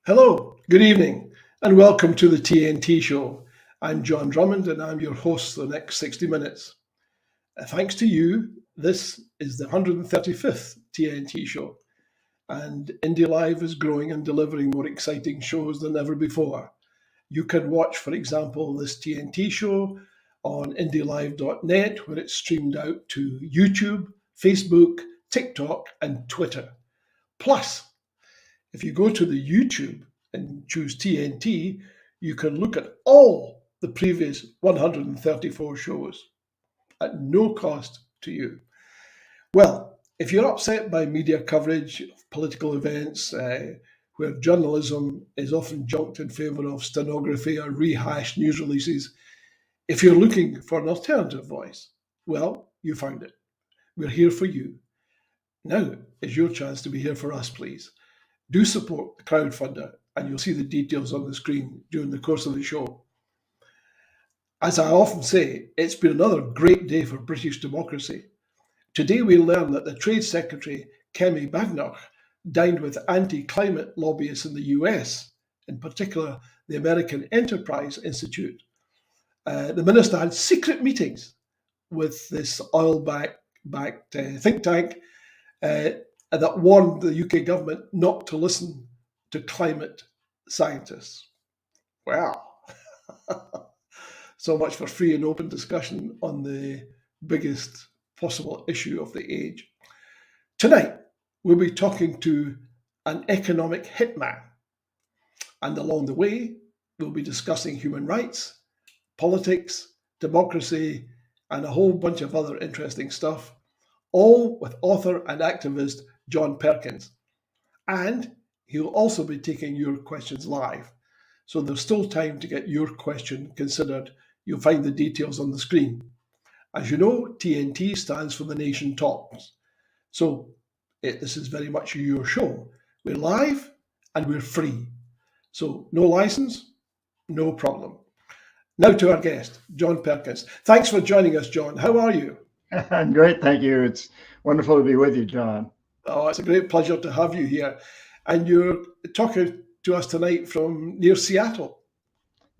Hello, good evening, and welcome to the TNT Show. I'm John Drummond, and I'm your host for the next 60 minutes. Thanks to you, this is the 135th TNT Show, and Indie Live is growing and delivering more exciting shows than ever before. You can watch, for example, this TNT Show on indielive.net, where it's streamed out to YouTube, Facebook, TikTok, and Twitter. Plus, if you go to the YouTube and choose TNT, you can look at all the previous 134 shows at no cost to you. Well, if you're upset by media coverage of political events where journalism is often junked in favour of stenography or rehashed news releases, if you're looking for an alternative voice, well, you found it. We're here for you. Now is your chance to be here for us, please. Do support the crowdfunder, and you'll see the details on the screen during the course of the show. As I often say, it's been another great day for British democracy. Today we learn that the Trade Secretary, Kemi Badenoch, dined with anti-climate lobbyists in the US, in particular the American Enterprise Institute. The minister had secret meetings with this oil-backed think tank that warned the UK government not to listen to climate scientists. Wow. So much for free and open discussion on the biggest possible issue of the age. Tonight, we'll be talking to an economic hitman. And along the way, we'll be discussing human rights, politics, democracy, and a whole bunch of other interesting stuff, all with author and activist John Perkins. And he'll also be taking your questions live. So there's still time to get your question considered. You'll find the details on the screen. As you know, TNT stands for The Nation Talks. So this is very much your show. We're live and we're free. So no license, no problem. Now to our guest, John Perkins. Thanks for joining us, John. How are you? I'm great, thank you. It's wonderful to be with you, John. Oh, it's a great pleasure to have you here. And you're talking to us tonight from near Seattle.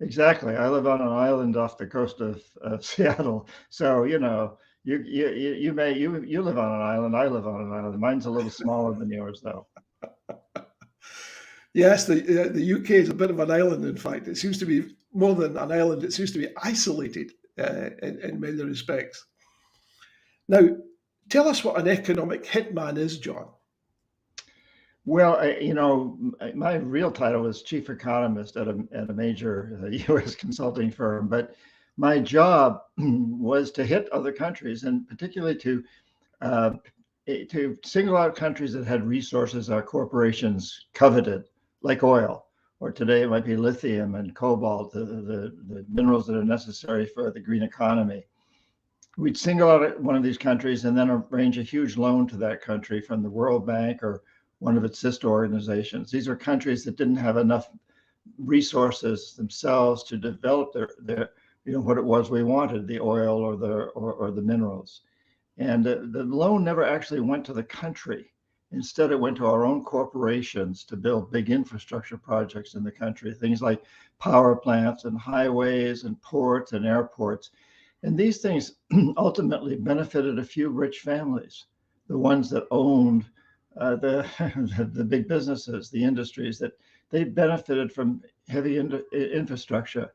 Exactly. I live on an island off the coast of Seattle. So, you know, you live on an island. I live on an island. Mine's a little smaller than yours, though. Yes, the UK is a bit of an island, in fact. It seems to be more than an island. It seems to be isolated in many respects. Now, tell us what an economic hitman is, John. Well, my real title is Chief Economist at a major U.S. consulting firm, but my job was to hit other countries, and particularly to single out countries that had resources our corporations coveted, like oil, or today it might be lithium and cobalt, the minerals that are necessary for the green economy. We'd single out one of these countries and then arrange a huge loan to that country from the World Bank or one of its sister organizations. These are countries that didn't have enough resources themselves to develop their what it was we wanted, the oil or the minerals. And the loan never actually went to the country. Instead, it went to our own corporations to build big infrastructure projects in the country, things like power plants and highways and ports and airports. And these things ultimately benefited a few rich families, the ones that owned the big businesses, the industries, that they benefited from heavy infrastructure.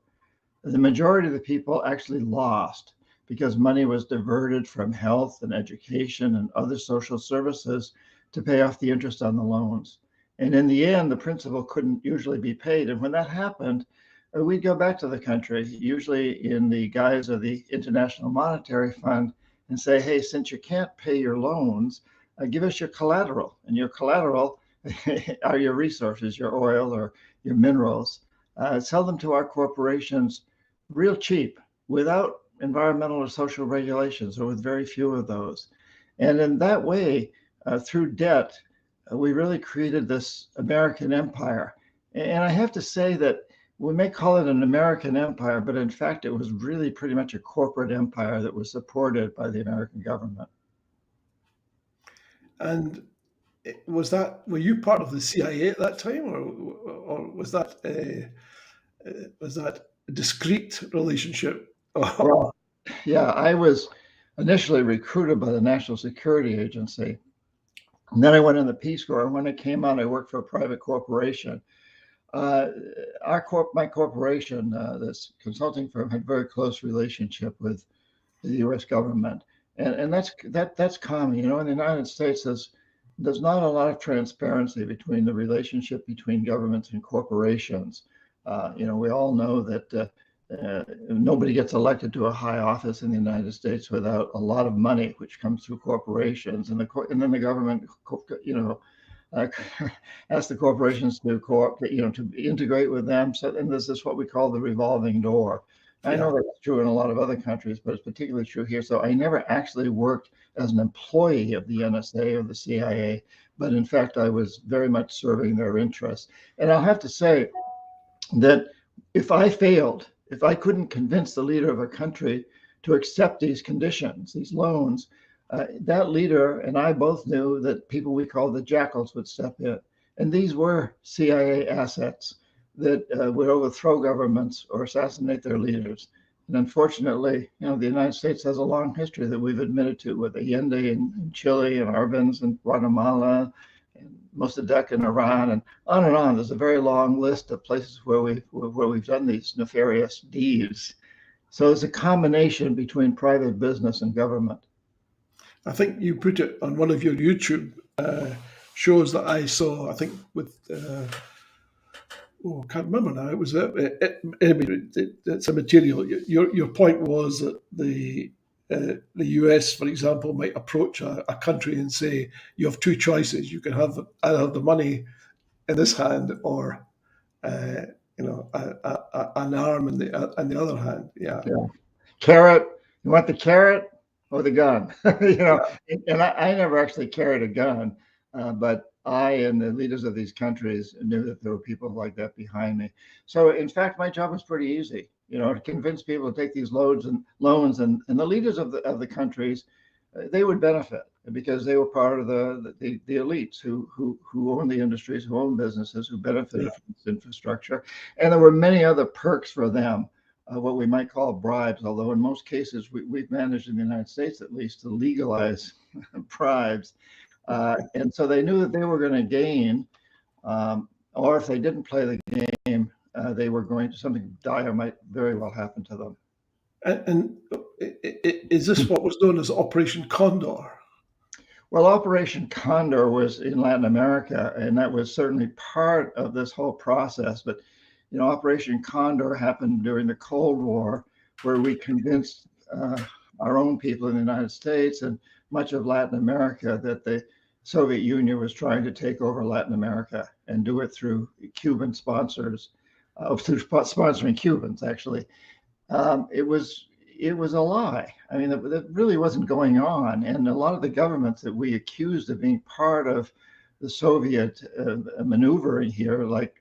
The majority of the people actually lost because money was diverted from health and education and other social services to pay off the interest on the loans. And in the end, the principal couldn't usually be paid. And when that happened, we'd go back to the country, usually in the guise of the International Monetary Fund, and say, hey, since you can't pay your loans, give us your collateral. And your collateral are your resources, your oil or your minerals. Sell them to our corporations real cheap, without environmental or social regulations, or with very few of those. And in that way, through debt, we really created this American empire. And I have to say that we may call it an American empire, but in fact, it was really pretty much a corporate empire that was supported by the American government. And were you part of the CIA at that time, or was that a discreet relationship? Well, yeah, I was initially recruited by the National Security Agency. And then I went in the Peace Corps. And when I came out, I worked for a private corporation. My corporation, this consulting firm, had a very close relationship with the U.S. government, and that's common. In the United States, there's not a lot of transparency between the relationship between governments and corporations. We all know that nobody gets elected to a high office in the United States without a lot of money, which comes through corporations, and then the government, ask the corporations to integrate with them. So, and this is what we call the revolving door. I know that's true in a lot of other countries, but it's particularly true here. So I never actually worked as an employee of the NSA or the CIA, but in fact, I was very much serving their interests. And I'll have to say that if I couldn't convince the leader of a country to accept these conditions, these loans, that leader and I both knew that people we call the jackals would step in. And these were CIA assets that would overthrow governments or assassinate their leaders. And unfortunately, the United States has a long history that we've admitted to, with Allende in Chile and Arbenz in Guatemala and Mossadegh in Iran, and on and on. There's a very long list of places where we've done these nefarious deeds. So it's a combination between private business and government. I think you put it on one of your YouTube shows that I saw, I think with, I can't remember now. It was it's a material. Your point was that the US, for example, might approach a country and say, you have two choices. You can either have the money in this hand or an arm in the other hand. Yeah. Carrot. You want the carrot or the gun? And I never actually carried a gun, but I and the leaders of these countries knew that there were people like that behind me. So in fact, my job was pretty easy, to convince people to take these loans, and the leaders of the countries, they would benefit because they were part of the elites who own the industries, who own businesses, who benefited from this infrastructure. And there were many other perks for them, what we might call bribes, although in most cases we've managed in the United States at least to legalize bribes. And so they knew that they were going to gain, or if they didn't play the game, they were going to, something dire might very well happen to them. And is this what was known as Operation Condor? Well, Operation Condor was in Latin America, and that was certainly part of this whole process. But, Operation Condor happened during the Cold War, where we convinced our own people in the United States and much of Latin America that the Soviet Union was trying to take over Latin America and do it through Cuban sponsors, through sponsoring Cubans, actually. It was a lie. I mean, that really wasn't going on. And a lot of the governments that we accused of being part of the Soviet maneuvering here, like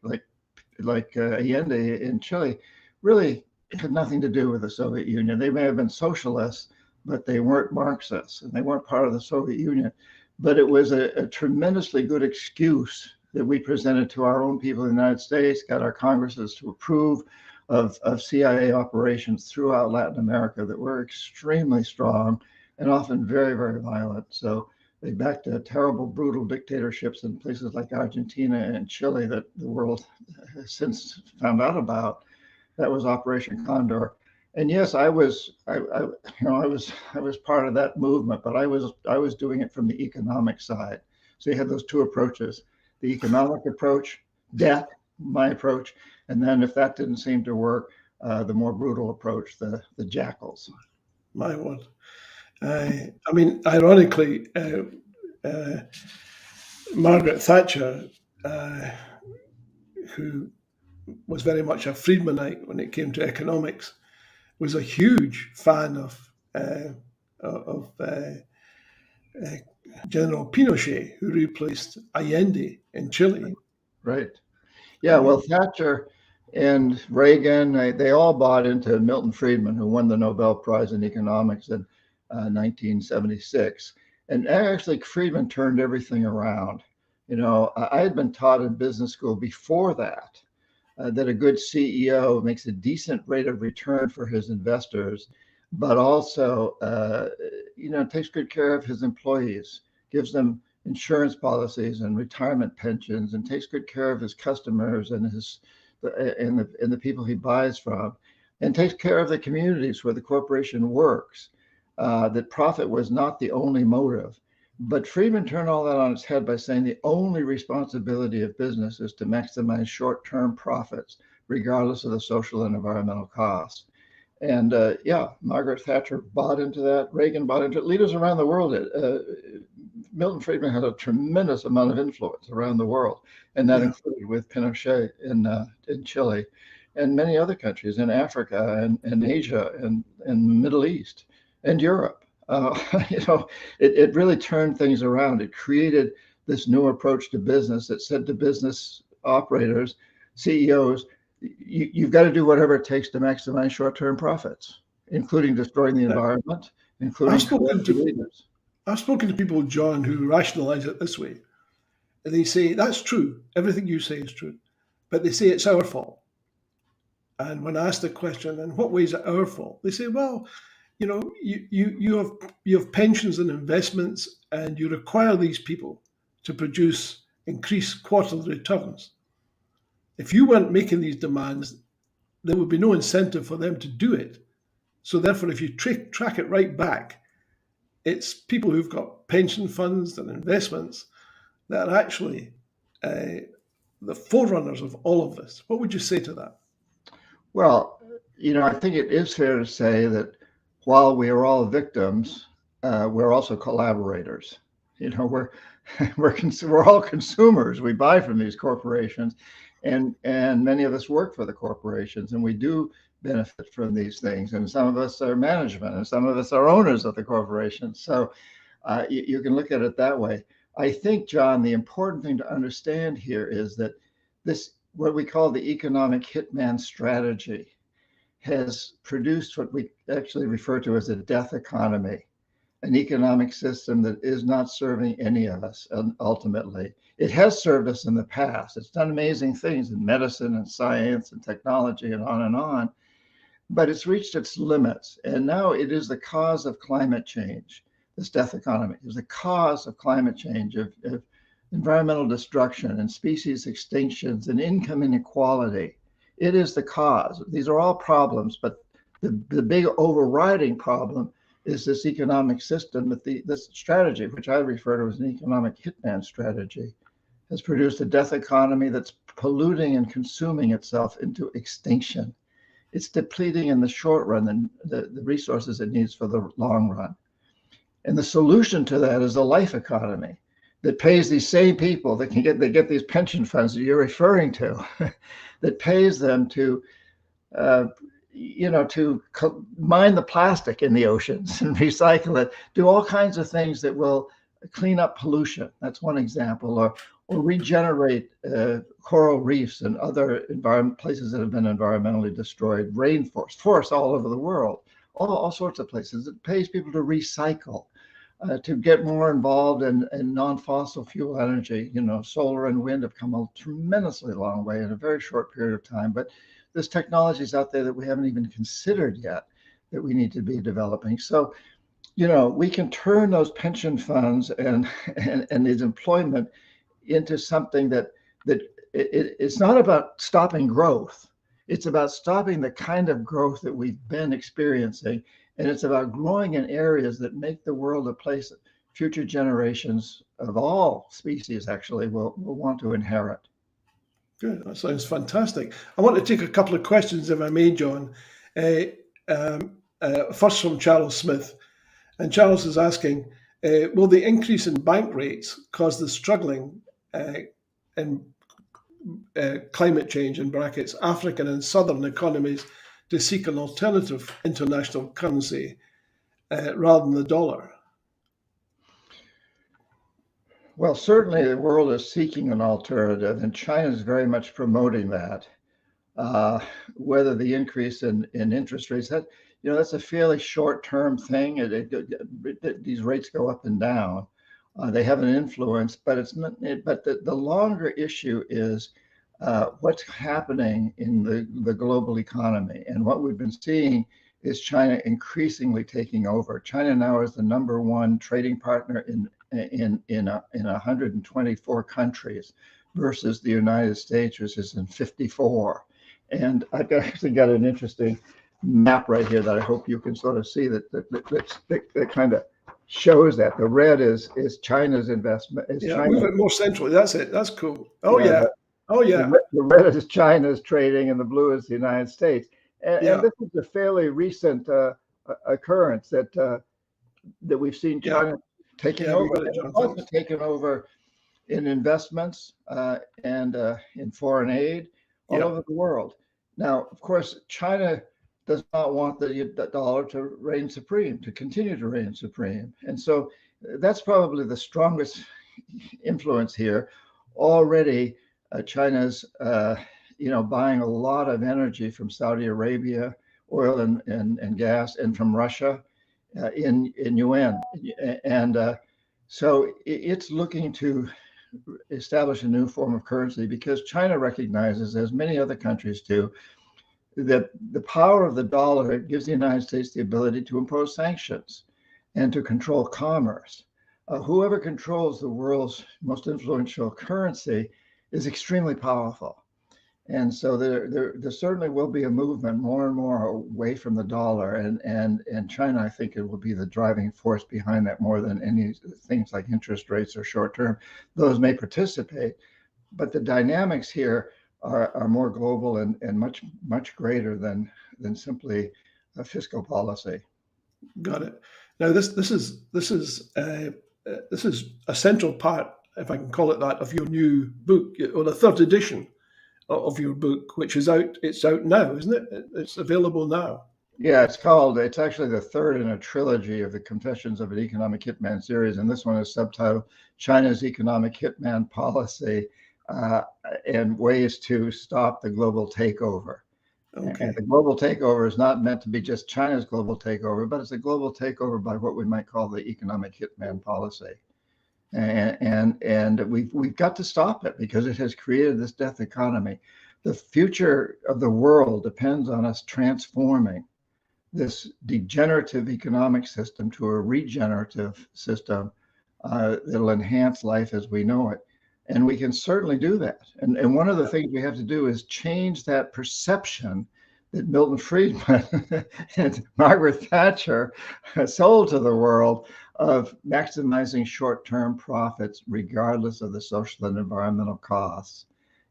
Allende in Chile, really had nothing to do with the Soviet Union. They may have been socialists, but they weren't Marxists, and they weren't part of the Soviet Union. But it was a tremendously good excuse that we presented to our own people in the United States, got our Congresses to approve of CIA operations throughout Latin America that were extremely strong and often very, very violent. So they backed terrible, brutal dictatorships in places like Argentina and Chile that the world has since found out about. That was Operation Condor. And yes, I was part of that movement, but I was doing it from the economic side. So you had those two approaches: the economic approach, death, my approach, and then if that didn't seem to work, the more brutal approach, the jackals. My word. I mean, ironically, Margaret Thatcher, who was very much a Friedmanite when it came to economics, was a huge fan of General Pinochet, who replaced Allende in Chile. Right. Yeah. Well, Thatcher and Reagan, they all bought into Milton Friedman, who won the Nobel Prize in economics in 1976. And actually, Friedman turned everything around. I had been taught in business school before that that a good CEO makes a decent rate of return for his investors, but also, takes good care of his employees, gives them insurance policies and retirement pensions, and takes good care of his customers and the people he buys from, and takes care of the communities where the corporation works. That profit was not the only motive. But Friedman turned all that on its head by saying the only responsibility of business is to maximize short-term profits, regardless of the social and environmental costs. And Margaret Thatcher bought into that. Reagan bought into it. Leaders around the world, Milton Friedman had a tremendous amount of influence around the world, and that included with Pinochet in Chile, and many other countries in Africa and Asia and the Middle East and Europe. It really turned things around. It created this new approach to business that said to business operators, CEOs, you've got to do whatever it takes to maximize short-term profits, including destroying the environment, including leaders. I've spoken to people, John, who rationalize it this way. And they say, that's true. Everything you say is true. But they say it's our fault. And when asked the question, in what way is it our fault? They say, well, you have pensions and investments, and you require these people to produce increased quarterly returns. If you weren't making these demands, there would be no incentive for them to do it. So therefore, if you track it right back, it's people who've got pension funds and investments that are actually the forerunners of all of this. What would you say to that? Well, I think it is fair to say that while we are all victims, we're also collaborators. We're all consumers. We buy from these corporations, and many of us work for the corporations, and we do benefit from these things. And some of us are management, and some of us are owners of the corporations. So you can look at it that way. I think, John, the important thing to understand here is that this, what we call the economic hitman strategy, has produced what we actually refer to as a death economy, an economic system that is not serving any of us ultimately. It has served us in the past. It's done amazing things in medicine and science and technology and on, but it's reached its limits. And now it is the cause of climate change. This death economy is the cause of climate change, of environmental destruction and species extinctions and income inequality. It is the cause. These are all problems, but the big overriding problem is this economic system that this strategy, which I refer to as an economic hitman strategy, has produced a death economy that's polluting and consuming itself into extinction. It's depleting in the short run the resources it needs for the long run. And the solution to that is a life economy that pays these same people that get these pension funds that you're referring to, that pays them to mine the plastic in the oceans and recycle it, do all kinds of things that will clean up pollution. That's one example, or regenerate coral reefs and other places that have been environmentally destroyed, rainforests, forests all over the world, all sorts of places. It pays people to recycle, to get more involved in non-fossil fuel energy. Solar and wind have come a tremendously long way in a very short period of time, but there's technologies out there that we haven't even considered yet that we need to be developing. So, we can turn those pension funds and its employment into something that it's not about stopping growth. It's about stopping the kind of growth that we've been experiencing. And it's about growing in areas that make the world a place that future generations of all species actually will want to inherit. Good. That sounds fantastic. I want to take a couple of questions, if I may, John. First from Charles Smith. And Charles is asking, will the increase in bank rates cause the struggling in climate change, in brackets, African and Southern economies to seek an alternative international currency rather than the dollar? Well, certainly the world is seeking an alternative, and China is very much promoting that. Whether the increase in interest rates, that's a fairly short-term thing. These rates go up and down. They have an influence, but it's not. But the longer issue is what's happening in the global economy. And what we've been seeing is China increasingly taking over. China now is the #1 trading partner in 124 countries versus the United States, which is in 54. And I've actually got an interesting map right here that I hope you can sort of see that kind of shows that. The red is China's investment. Yeah, move it more centrally. That's it. That's cool. Oh Yeah, yeah. Oh yeah. The red is China's trading, and the blue is the United States. Yeah. And this is a fairly recent occurrence that we've seen China taking Yeah, we over. got it, And John. it's also Thanks. taken over in investments and in foreign aid all Yeah. over the world. Now, of course, China does not want the dollar to reign supreme, to continue to reign supreme. And so that's probably the strongest influence here. Already, China's buying a lot of energy from Saudi Arabia, oil and gas, and from Russia in yuan. And so it's looking to establish a new form of currency because China recognizes, as many other countries do, that the power of the dollar gives the United States the ability to impose sanctions and to control commerce. Whoever controls the world's most influential currency is extremely powerful. And so there certainly will be a movement more and more away from the dollar, and China, I think, it will be the driving force behind that more than any things like interest rates or short term. Those may participate, but the dynamics here are more global and much greater than simply a fiscal policy. Got it. Now this is a central part, if I can call it that, of your new book, or the third edition of your book, which is out. It's out now, isn't it? It's available now. Yeah, it's actually the third in a trilogy of the Confessions of an Economic Hitman series, and this one is subtitled China's Economic Hitman Policy and Ways to Stop the Global Takeover. Okay. And the global takeover is not meant to be just China's global takeover, but it's a global takeover by what we might call the economic hitman policy. And we've got to stop it because it has created this death economy. The future of the world depends on us transforming this degenerative economic system to a regenerative system that'll enhance life as we know it. And we can certainly do that. And one of the things we have to do is change that perception that Milton Friedman and Margaret Thatcher sold to the world of maximizing short-term profits regardless of the social and environmental costs.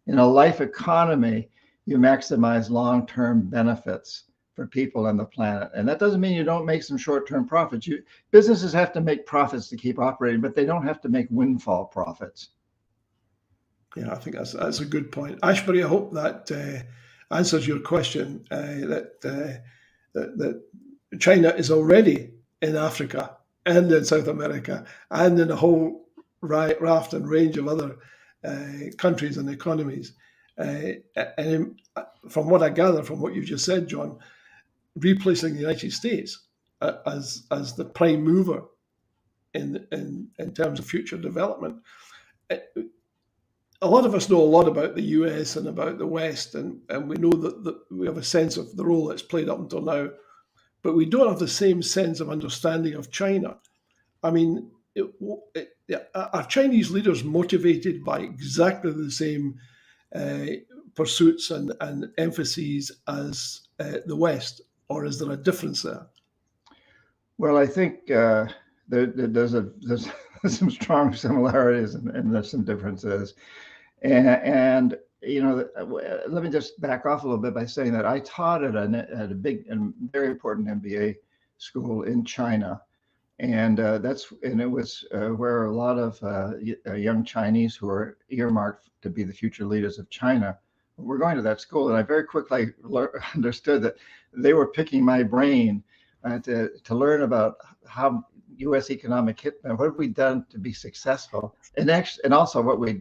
In a life economy, you maximize long-term benefits for people and the planet. And that doesn't mean you don't make some short-term profits. Businesses have to make profits to keep operating, but they don't have to make windfall profits. Yeah, I think that's a good point. Ashbury, I hope that answers your question, that China is already in Africa and in South America and in a whole raft and range of other countries and economies. And from what I gather from what you just said, John, replacing the United States as the prime mover in terms of future development. A lot of us know a lot about the US and about the West, and we know that we have a sense of the role it's played up until now, but we don't have the same sense of understanding of China. I mean, are Chinese leaders motivated by exactly the same pursuits and emphases as the West, or is there a difference there? Well, I think there's some strong similarities and there's some differences. And let me just back off a little bit by saying that I taught at a big and very important MBA school in China, and it was where a lot of young Chinese who are earmarked to be the future leaders of China were going to that school. And I very quickly understood that they were picking my brain to learn about how U.S. economic hitman, what have we done to be successful, and also what we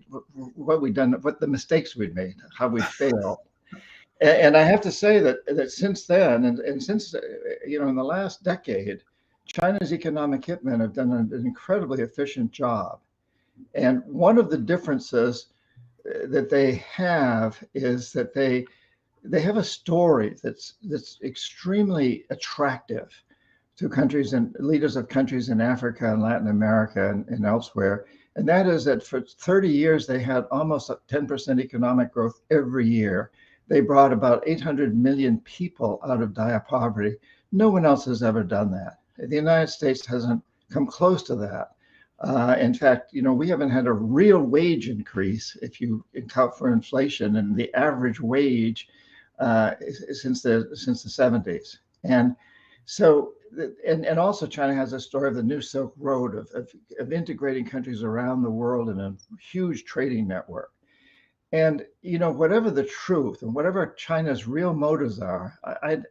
done, what the mistakes we'd made, how we failed. And I have to say that since then, and since in the last decade, China's economic hitmen have done an incredibly efficient job. And one of the differences that they have is that they have a story that's extremely attractive to countries and leaders of countries in Africa and Latin America and elsewhere. And that is that for 30 years, they had almost 10% economic growth every year. They brought about 800 million people out of dire poverty. No one else has ever done that. The United States hasn't come close to that. In fact, we haven't had a real wage increase if you account for inflation, and the average wage since the 70s. And so, and also China has a story of the New Silk Road of integrating countries around the world in a huge trading network. And whatever the truth and whatever China's real motives are,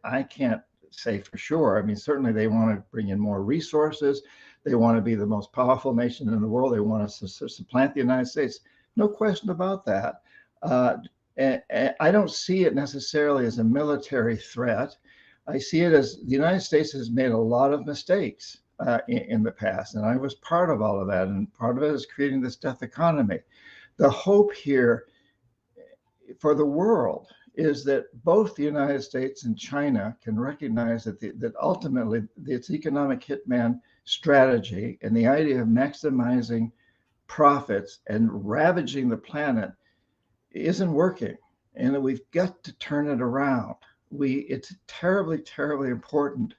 I can't say for sure. I mean, certainly they want to bring in more resources. They want to be the most powerful nation in the world. They want us to supplant the United States. No question about that. And I don't see it necessarily as a military threat. I see it as the United States has made a lot of mistakes in the past, and I was part of all of that. And part of it is creating this death economy. The hope here for the world is that both the United States and China can recognize that ultimately its economic hitman strategy and the idea of maximizing profits and ravaging the planet isn't working, and that we've got to turn it around. It's terribly, terribly important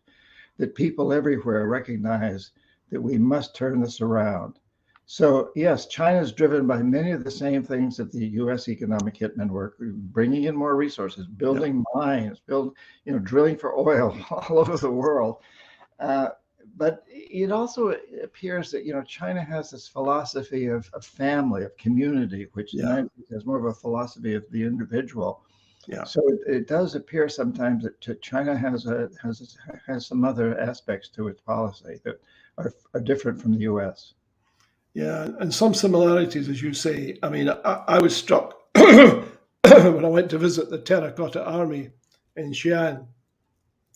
that people everywhere recognize that we must turn this around. So yes, China is driven by many of the same things that the U.S. economic hitmen were, bringing in more resources, building mines, drilling for oil all over the world. But it also appears that China has this philosophy of family, of community, which the United States has more of a philosophy of the individual. Yeah. So it does appear sometimes that China has some other aspects to its policy that are different from the U.S. Yeah, and some similarities, as you say. I mean, I was struck when I went to visit the Terracotta Army in Xi'an,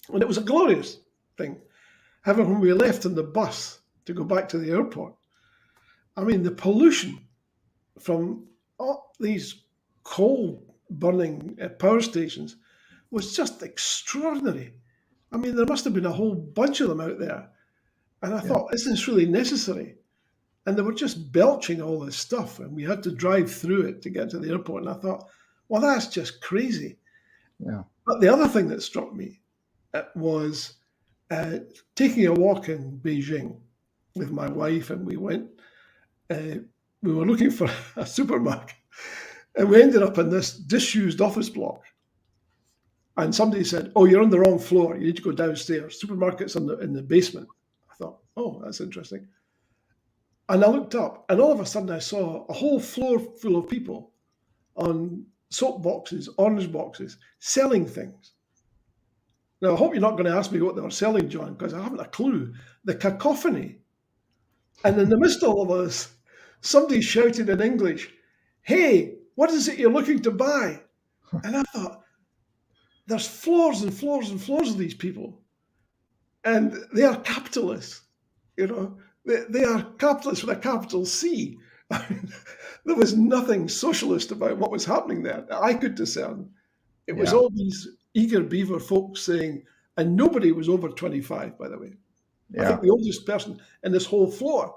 and it was a glorious thing. However, when we left in the bus to go back to the airport, I mean, the pollution from all these coal-burning power stations was just extraordinary. I mean, there must have been a whole bunch of them out there. And I thought, is this really necessary? And they were just belching all this stuff, and we had to drive through it to get to the airport. And I thought, well, that's just crazy. Yeah. But the other thing that struck me was taking a walk in Beijing with my wife, and we went. We were looking for a supermarket, and we ended up in this disused office block. And somebody said, "Oh, you're on the wrong floor. You need to go downstairs. Supermarket's in the basement." I thought, "Oh, that's interesting." And I looked up, and all of a sudden I saw a whole floor full of people on soap boxes, orange boxes, selling things. Now, I hope you're not going to ask me what they were selling, John, because I haven't a clue. The cacophony. And in the midst of all of this, somebody shouted in English, "Hey, what is it you're looking to buy?" And I thought, there's floors and floors and floors of these people. And they are capitalists, They are capitalists with a capital C. I mean, there was nothing socialist about what was happening there that I could discern. It was all these eager beaver folks saying, and nobody was over 25, by the way. I think the oldest person in this whole floor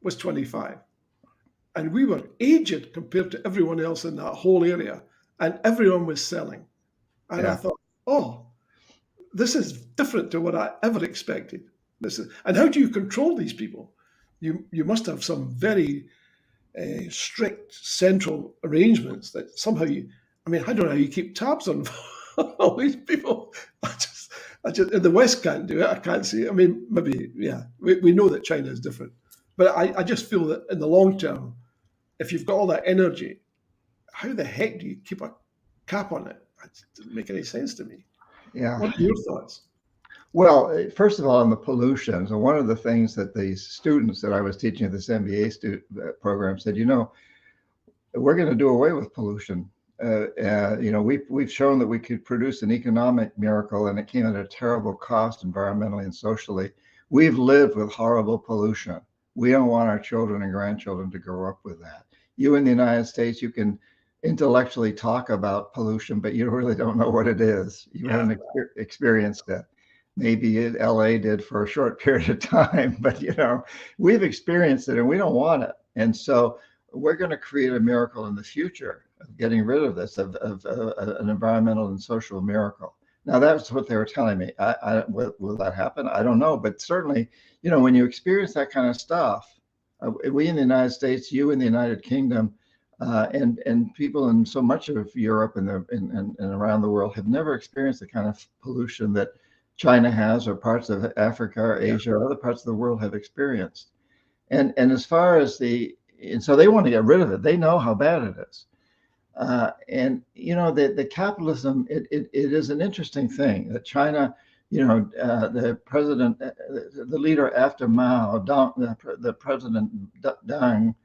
was 25. And we were aged compared to everyone else in that whole area. And everyone was selling. And I thought, oh, this is different to what I ever expected. And how do you control these people? You must have some very strict central arrangements that somehow I don't know how you keep tabs on all these people. I just in the West can't do it. I can't see it. I mean, maybe, we know that China is different. But I just feel that in the long term, if you've got all that energy, how the heck do you keep a cap on it? It doesn't make any sense to me. Yeah. What are your thoughts? Well, first of all, on the pollution, so one of the things that the students that I was teaching at this MBA program said, we're going to do away with pollution. We've shown that we could produce an economic miracle, and it came at a terrible cost environmentally and socially. We've lived with horrible pollution. We don't want our children and grandchildren to grow up with that. you in the United States, you can intellectually talk about pollution, but you really don't know what it is. You haven't experienced it. Maybe LA did for a short period of time, but we've experienced it and we don't want it. And so we're going to create a miracle in the future of getting rid of this, of an environmental and social miracle. Now, that's what they were telling me. Will that happen? I don't know. But certainly, when you experience that kind of stuff, we in the United States, you in the United Kingdom, and people in so much of Europe and around the world have never experienced the kind of pollution that China has, or parts of Africa or Asia or other parts of the world have experienced. And as far as and so they want to get rid of it. They know how bad it is. And the capitalism, it is an interesting thing that China, the president, the leader after Mao, the president Deng,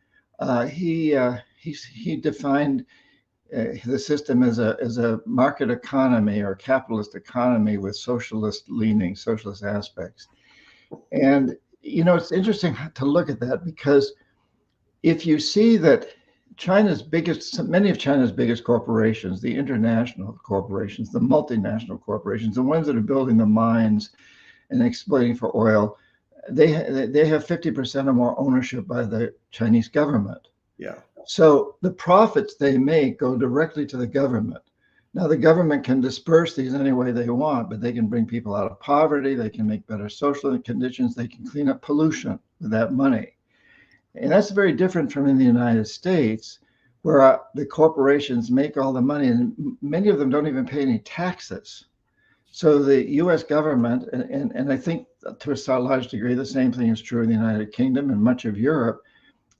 he defined the system as a market economy or capitalist economy with socialist leaning, socialist aspects. And it's interesting to look at that, because if you see that many of China's biggest corporations, the international corporations, the multinational corporations, the ones that are building the mines and exploiting for oil, they have 50% or more ownership by the Chinese government. Yeah. So the profits they make go directly to the government. Now, the government can disperse these any way they want, but they can bring people out of poverty. They can make better social conditions. They can clean up pollution with that money. And that's very different from in the United States, where the corporations make all the money, and many of them don't even pay any taxes. So the U.S. government, and I think to a large degree, the same thing is true in the United Kingdom and much of Europe,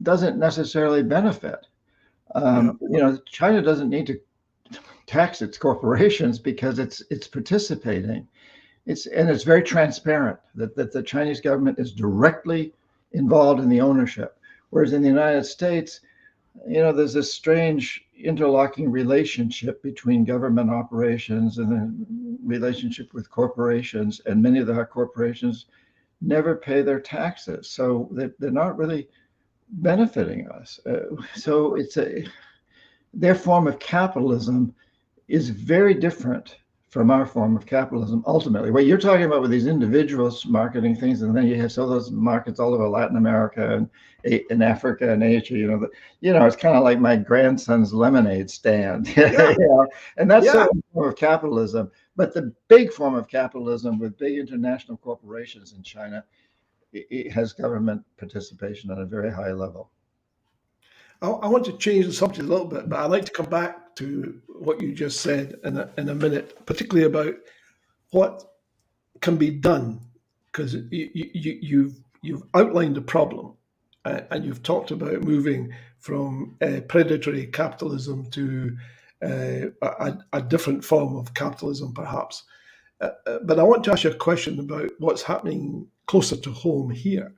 doesn't necessarily benefit. China doesn't need to tax its corporations because it's participating. It's very transparent that the Chinese government is directly involved in the ownership. Whereas in the United States, there's this strange interlocking relationship between government operations and the relationship with corporations, and many of the corporations never pay their taxes, so they're not really benefiting us. So their form of capitalism is very different from our form of capitalism. Ultimately, what you're talking about with these individuals marketing things, and then you have those markets all over Latin America and in Africa and Asia. It's kind of like my grandson's lemonade stand. And that's a form of capitalism. But the big form of capitalism with big international corporations in China, it has government participation at a very high level. I want to change the subject a little bit, but I'd like to come back to what you just said in a minute, particularly about what can be done, because you've outlined the problem, and you've talked about moving from predatory capitalism to a different form of capitalism, perhaps. But I want to ask you a question about what's happening closer to home here.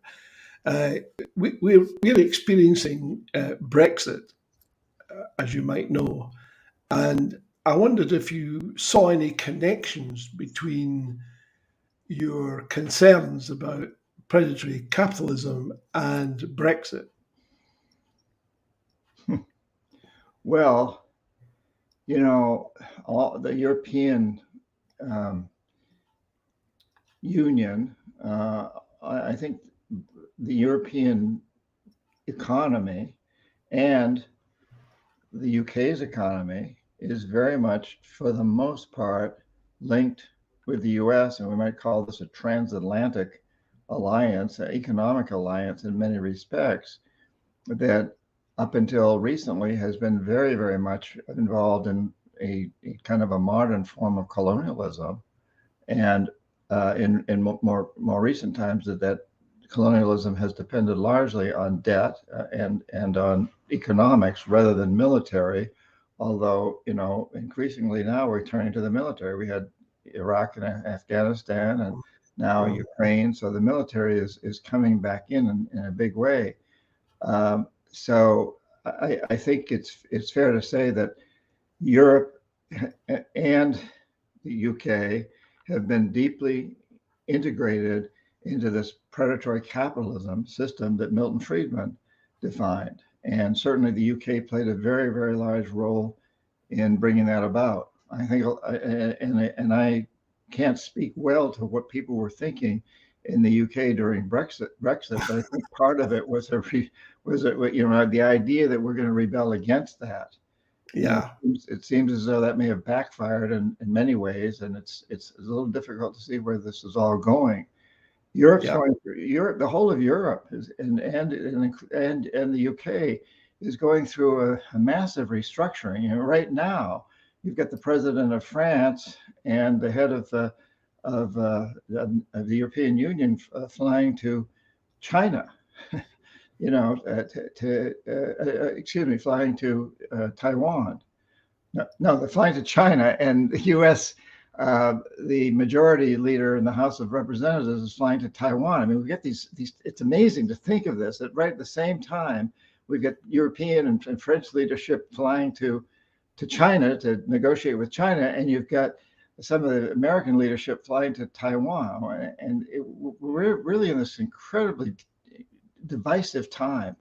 We're experiencing Brexit, as you might know, and I wondered if you saw any connections between your concerns about predatory capitalism and Brexit. Well, all the European Union, I think the European economy and the UK's economy is very much, for the most part, linked with the US, and we might call this a transatlantic alliance, an economic alliance in many respects, that up until recently has been very, very much involved in a kind of a modern form of colonialism. And in more recent times, that colonialism has depended largely on debt and on economics rather than military, although increasingly now we're turning to the military. We had Iraq and Afghanistan and now Ukraine, so the military is coming back in a big way. So I think it's fair to say that Europe and the UK have been deeply integrated into this predatory capitalism system that Milton Friedman defined. And certainly the UK played a very, very large role in bringing that about. I think, and I can't speak well to what people were thinking in the UK during Brexit, but I think part of it was the idea that we're going to rebel against that. Yeah. It seems as though that may have backfired in many ways, and it's a little difficult to see where this is all going. Europe's going through Europe. The whole of Europe is, and the UK is going through a massive restructuring. Right now, you've got the president of France and the head of the European Union flying to China. Flying to Taiwan. No, they're flying to China, and the U.S. The majority leader in the House of Representatives is flying to Taiwan. I mean, we get these. It's amazing to think of this. That right at the same time, we've got European and French leadership flying to China to negotiate with China, and you've got some of the American leadership flying to Taiwan, and we're really in this incredibly divisive time.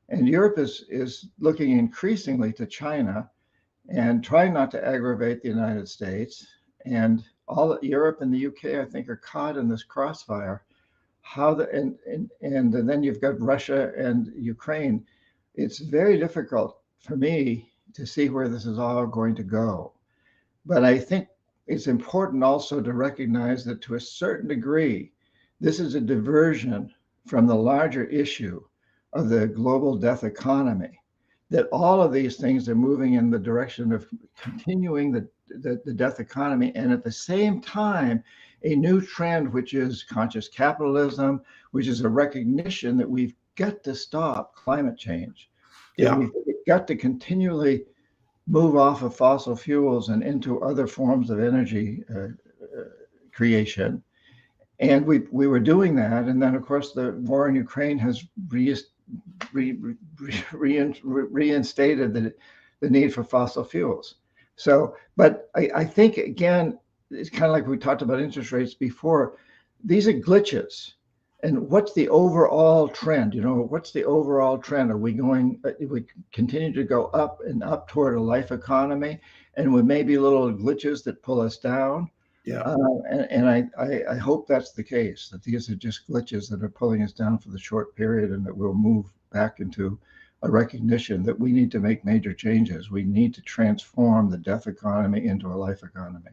And Europe is looking increasingly to China and trying not to aggravate the United States. And all Europe and the UK, I think, are caught in this crossfire. And then you've got Russia and Ukraine. It's very difficult for me to see where this is all going to go. But I think it's important also to recognize that to a certain degree, this is a diversion from the larger issue of the global death economy, that all of these things are moving in the direction of continuing the death economy, and at the same time, a new trend, which is conscious capitalism, which is a recognition that we've got to stop climate change. Yeah. We've got to continually move off of fossil fuels and into other forms of energy creation. And we were doing that, and then of course the war in Ukraine has reinstated the need for fossil fuels. So, but I think again, it's kind of like we talked about interest rates before. These are glitches, and what's the overall trend? What's the overall trend? Are we continue to go up and up toward a life economy, and with maybe little glitches that pull us down? Yeah. I hope that's the case, that these are just glitches that are pulling us down for the short period, and that we'll move back into a recognition that we need to make major changes. We need to transform the death economy into a life economy.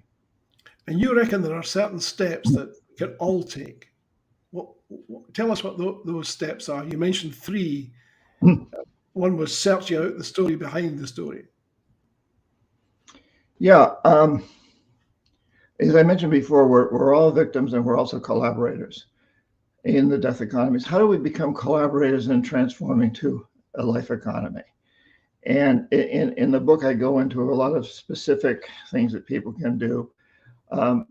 And you reckon there are certain steps that we can all take. Tell us what those steps are. You mentioned three. One was searching out the story behind the story. Yeah. As I mentioned before, we're all victims and we're also collaborators in the death economies. How do we become collaborators in transforming to a life economy? And in the book, I go into a lot of specific things that people can do. As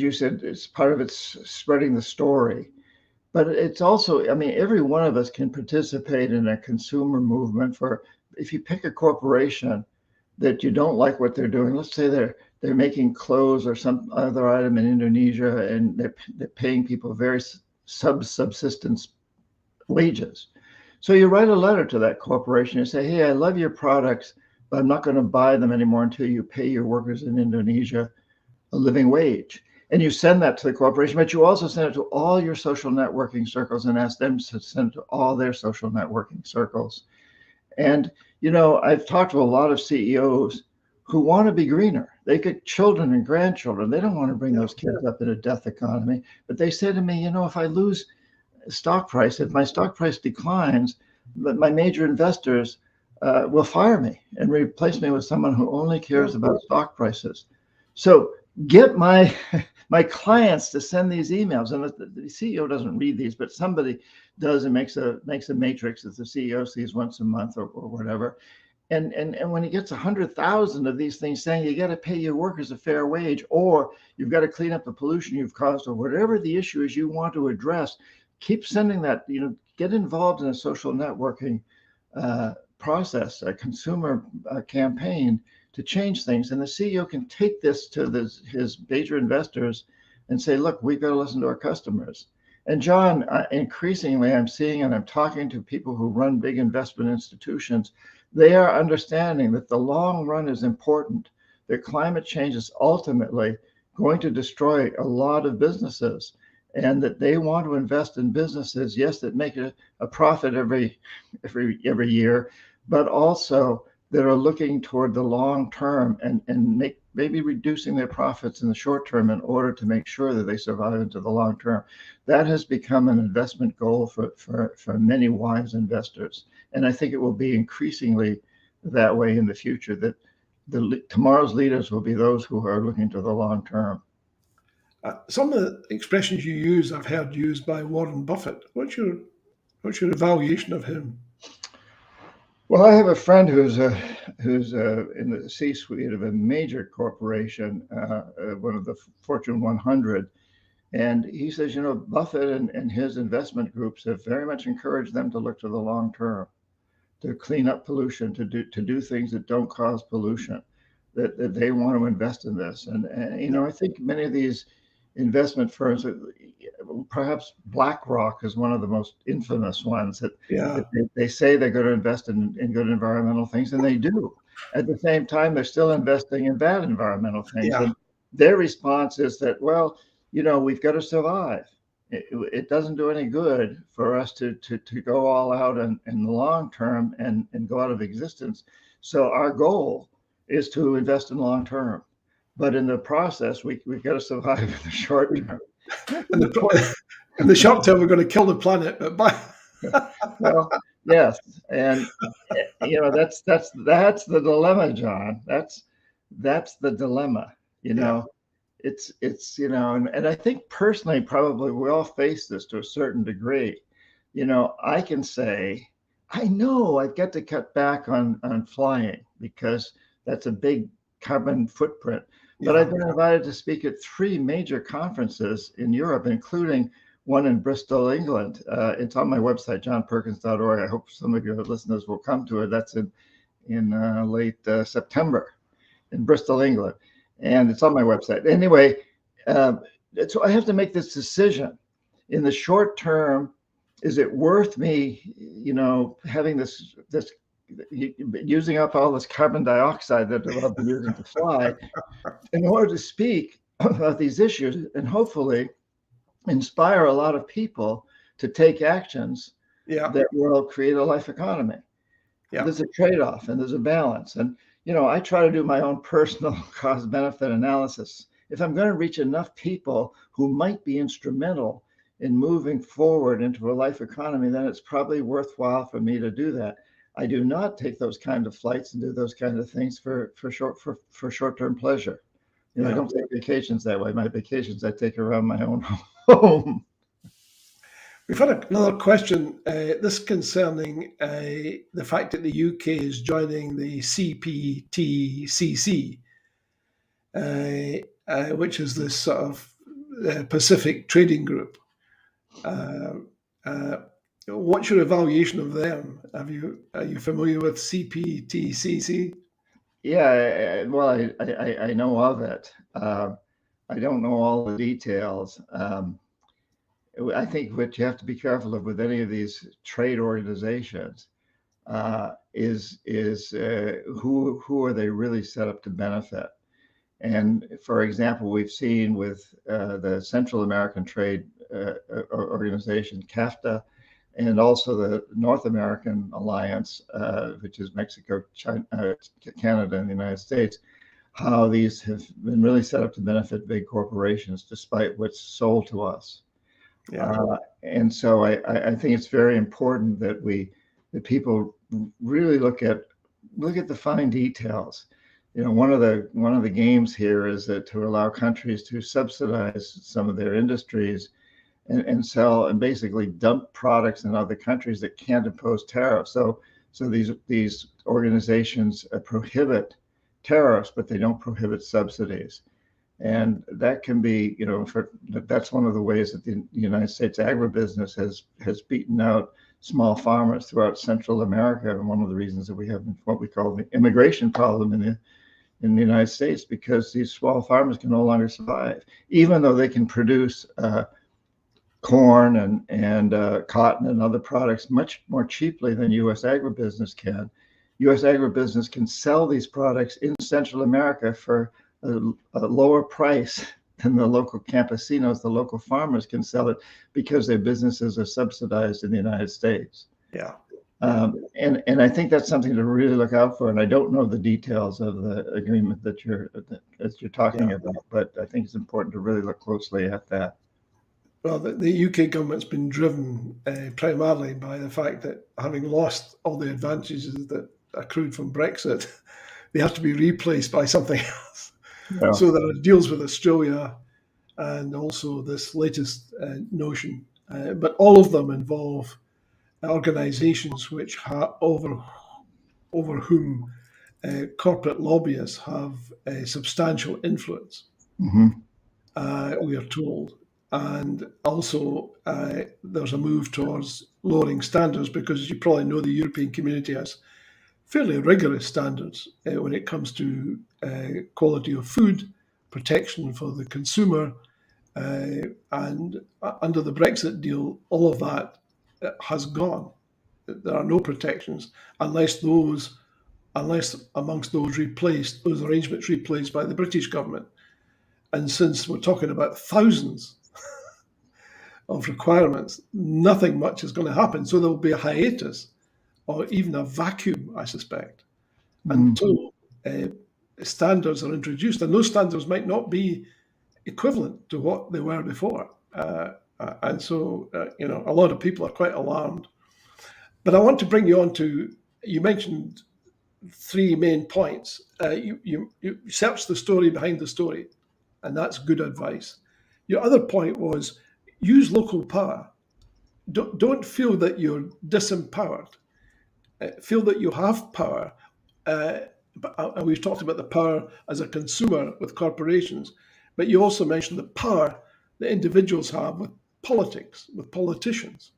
you said, it's part of it's spreading the story, but it's also, every one of us can participate in a consumer movement. If you pick a corporation that you don't like what they're doing, let's say they're making clothes or some other item in Indonesia, and they're paying people very subsistence wages. So you write a letter to that corporation and say, hey, I love your products, but I'm not going to buy them anymore until you pay your workers in Indonesia a living wage. And you send that to the corporation, but you also send it to all your social networking circles and ask them to send it to all their social networking circles. And, I've talked to a lot of CEOs who want to be greener. They get children and grandchildren. They don't want to bring those kids up in a death economy. But they say to me, if I lose stock price, if my stock price declines, my major investors will fire me and replace me with someone who only cares about stock prices. So get my clients to send these emails, and the CEO doesn't read these, but somebody does and makes a matrix that the CEO sees once a month or whatever. And when he gets 100,000 of these things saying you got to pay your workers a fair wage, or you've got to clean up the pollution you've caused, or whatever the issue is you want to address, keep sending that. Get involved in a social networking process, a consumer campaign to change things. And the CEO can take this to his major investors and say, look, we've got to listen to our customers. And John, increasingly I'm seeing, and I'm talking to people who run big investment institutions, they are understanding that the long run is important, that climate change is ultimately going to destroy a lot of businesses, and that they want to invest in businesses, yes, that make a profit every year, but also that are looking toward the long term and maybe reducing their profits in the short term in order to make sure that they survive into the long term. That has become an investment goal for many wise investors. And I think it will be increasingly that way in the future, that tomorrow's leaders will be those who are looking to the long term. Some of the expressions you use, I've heard used by Warren Buffett. What's your evaluation of him? Well, I have a friend who's in the C-suite of a major corporation, one of the Fortune 100, and he says, Buffett and his investment groups have very much encouraged them to look to the long term, to clean up pollution, to do things that don't cause pollution, that they want to invest in this. And I think many of these investment firms, perhaps BlackRock is one of the most infamous ones, that they say they're going to invest in good environmental things, and they do. At the same time, they're still investing in bad environmental things. Yeah. And their response is that, well, we've got to survive. It doesn't do any good for us to go all out in the long term and go out of existence. So our goal is to invest in long term. But in the process, we've got to survive in the short term. In the short term, we're going to kill the planet. But well, yes, and that's the dilemma, John. That's the dilemma. It's and I think personally, probably we all face this to a certain degree. I can say, I know I've got to cut back on flying because that's a big carbon footprint. But I've been invited to speak at 3 major conferences in Europe, including one in Bristol, England. It's on my website, johnperkins.org. I hope some of your listeners will come to it. That's in late September in Bristol, England. And it's on my website. Anyway, so I have to make this decision. In the short term, is it worth me, having this using up all this carbon dioxide that I've been using to fly in order to speak about these issues and hopefully inspire a lot of people to take actions that will create a life economy? There's a trade-off and there's a balance. And, I try to do my own personal cost benefit analysis. If I'm going to reach enough people who might be instrumental in moving forward into a life economy, then it's probably worthwhile for me to do that. I do not take those kind of flights and do those kind of things for short-term pleasure. I don't take vacations that way. My vacations I take around my own home. We've had another question, this concerning the fact that the UK is joining the CPTCC, which is this sort of Pacific trading group. What's your evaluation of them? Are you familiar with CPTCC? Yeah, well, I know of it. I don't know all the details. I think what you have to be careful of with any of these trade organizations is who are they really set up to benefit? And for example, we've seen with the Central American Trade Organization, CAFTA, and also the North American Alliance, which is Mexico, China, Canada, and the United States, how these have been really set up to benefit big corporations, despite what's sold to us. And so I think it's very important that people really look at the fine details. One of the games here is that to allow countries to subsidize some of their industries and sell and basically dump products in other countries that can't impose tariffs. So these organizations prohibit tariffs, but they don't prohibit subsidies. And that can be, that's one of the ways that the United States agribusiness has beaten out small farmers throughout Central America. And one of the reasons that we have what we call the immigration problem in the United States, because these small farmers can no longer survive, even though they can produce corn and cotton and other products much more cheaply than U.S. agribusiness can. U.S. agribusiness can sell these products in Central America for a lower price than the local campesinos, the local farmers can sell it because their businesses are subsidized in the United States. Yeah. And I think that's something to really look out for. And I don't know the details of the agreement that you're talking about, but I think it's important to really look closely at that. Well, the UK government's been driven primarily by the fact that having lost all the advantages that accrued from Brexit, they have to be replaced by something else. Yeah. So there are deals with Australia and also this latest notion. But all of them involve organizations which over whom corporate lobbyists have a substantial influence, we are told. And also there's a move towards lowering standards because, as you probably know, the European community has fairly rigorous standards when it comes to quality of food, protection for the consumer, and under the Brexit deal, all of that has gone. There are no protections unless amongst those arrangements replaced by the British government. And since we're talking about thousands of requirements, nothing much is going to happen. So there'll be a hiatus or even a vacuum, I suspect, until standards are introduced. And those standards might not be equivalent to what they were before. And so, a lot of people are quite alarmed. But I want to bring you on to, you mentioned three main points. You search the story behind the story, and that's good advice. Your other point was use local power. Don't feel that you're disempowered. Feel that you have power. And we've talked about the power as a consumer with corporations, but you also mentioned the power that individuals have with politics, with politicians.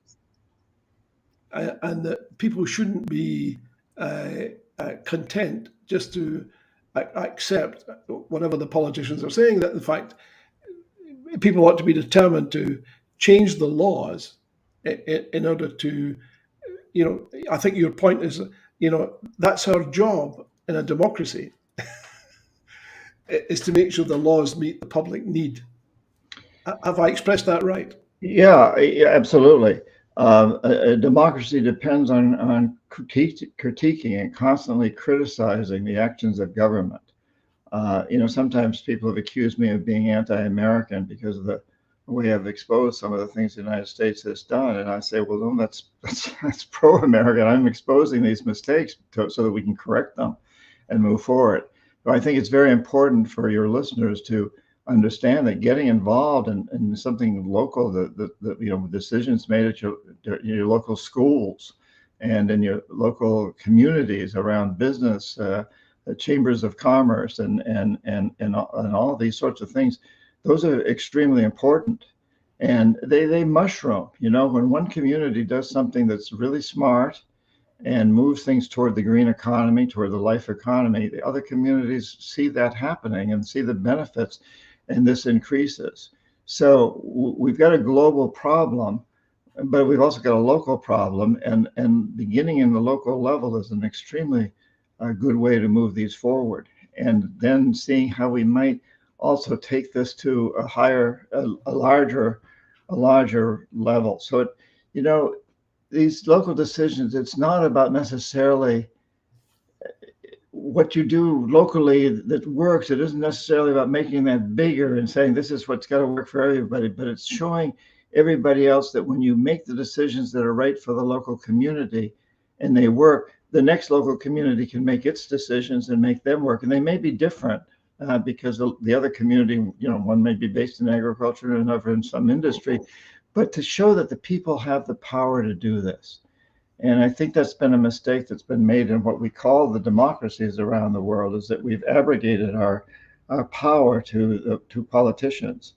And that people shouldn't be content just to accept whatever the politicians are saying, that in fact, people ought to be determined to change the laws in order to, I think your point is, that's our job in a democracy, is to make sure the laws meet the public need. Have I expressed that right? Yeah, absolutely. A democracy depends on critiquing and constantly criticizing the actions of government. Sometimes people have accused me of being anti-American because of the way I've exposed some of the things the United States has done. And I say, well, no, that's pro-American. I'm exposing these mistakes so that we can correct them and move forward. But I think it's very important for your listeners to understand that getting involved in something local, the decisions made at your local schools and in your local communities around business, chambers of commerce, and all of these sorts of things, those are extremely important. And they mushroom. When one community does something that's really smart and moves things toward the green economy, toward the life economy, the other communities see that happening and see the benefits, and this increases. So we've got a global problem, but we've also got a local problem, and beginning in the local level is an extremely good way to move these forward. And then seeing how we might also take this to a larger level. So these local decisions, it's not about necessarily what you do locally that works. It isn't necessarily about making that bigger and saying this is what's got to work for everybody, but it's showing everybody else that when you make the decisions that are right for the local community and they work, the next local community can make its decisions and make them work. And they may be different because the other community, one may be based in agriculture and another in some industry, but to show that the people have the power to do this. And I think that's been a mistake that's been made in what we call the democracies around the world, is that we've abrogated our power to politicians.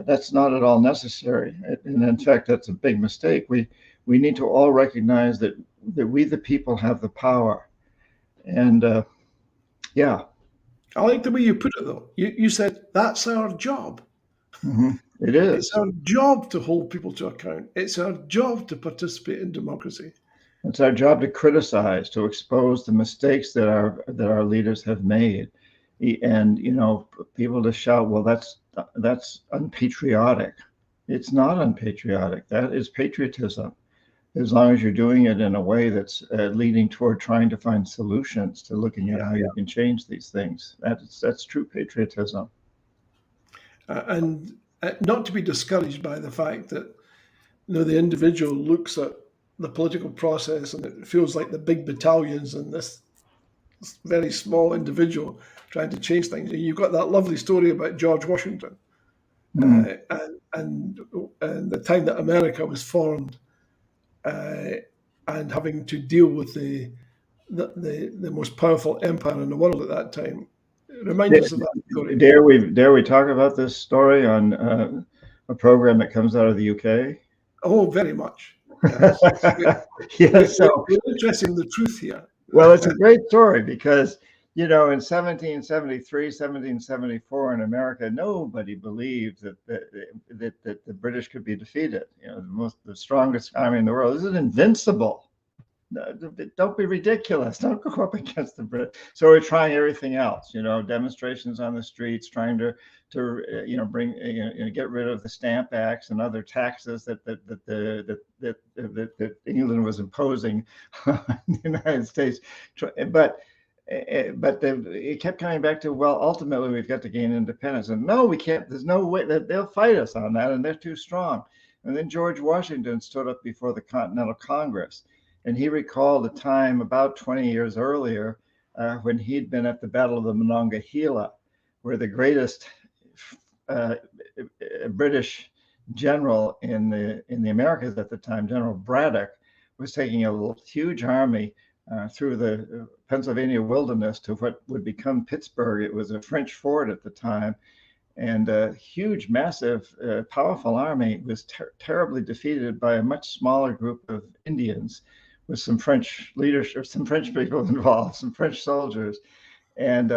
That's not at all necessary. And in fact, that's a big mistake. We need to all recognize that we, the people, have the power. And yeah. I like the way you put it, though. You said, that's our job. It It's is. our job to hold people to account. It's our job to participate in democracy. It's our job to criticize, to expose the mistakes that our leaders have made, and people to shout, "Well, that's unpatriotic." It's not unpatriotic. That is patriotism, as long as you're doing it in a way that's leading toward trying to find solutions to looking at how you can change these things. That's true patriotism. And not to be discouraged by the fact that the individual looks at the political process and it feels like the big battalions and this very small individual trying to change things. And you've got that lovely story about George Washington and the time that America was formed and having to deal with the most powerful empire in the world at that time. Remind us of that story. Dare we talk about this story on a program that comes out of the UK? Oh, very much. Yes. Yes. So we're interested in the truth here. Well, it's a great story because, in 1773, 1774 in America, nobody believed that the British could be defeated. The strongest army in the world. This is invincible. Don't be ridiculous. Don't go up against the British. So we're trying everything else, demonstrations on the streets, trying to bring, get rid of the Stamp Acts and other taxes that England was imposing on the United States. But it kept coming back to, well, ultimately we've got to gain independence. And no, we can't. There's no way that they'll fight us on that, and they're too strong. And then George Washington stood up before the Continental Congress. And he recalled a time about 20 years earlier when he'd been at the Battle of the Monongahela, where the greatest British general in the Americas at the time, General Braddock, was taking a huge army through the Pennsylvania wilderness to what would become Pittsburgh. It was a French fort at the time. And a huge, massive, powerful army was terribly defeated by a much smaller group of Indians, with some French leadership, some French people involved, some French soldiers, and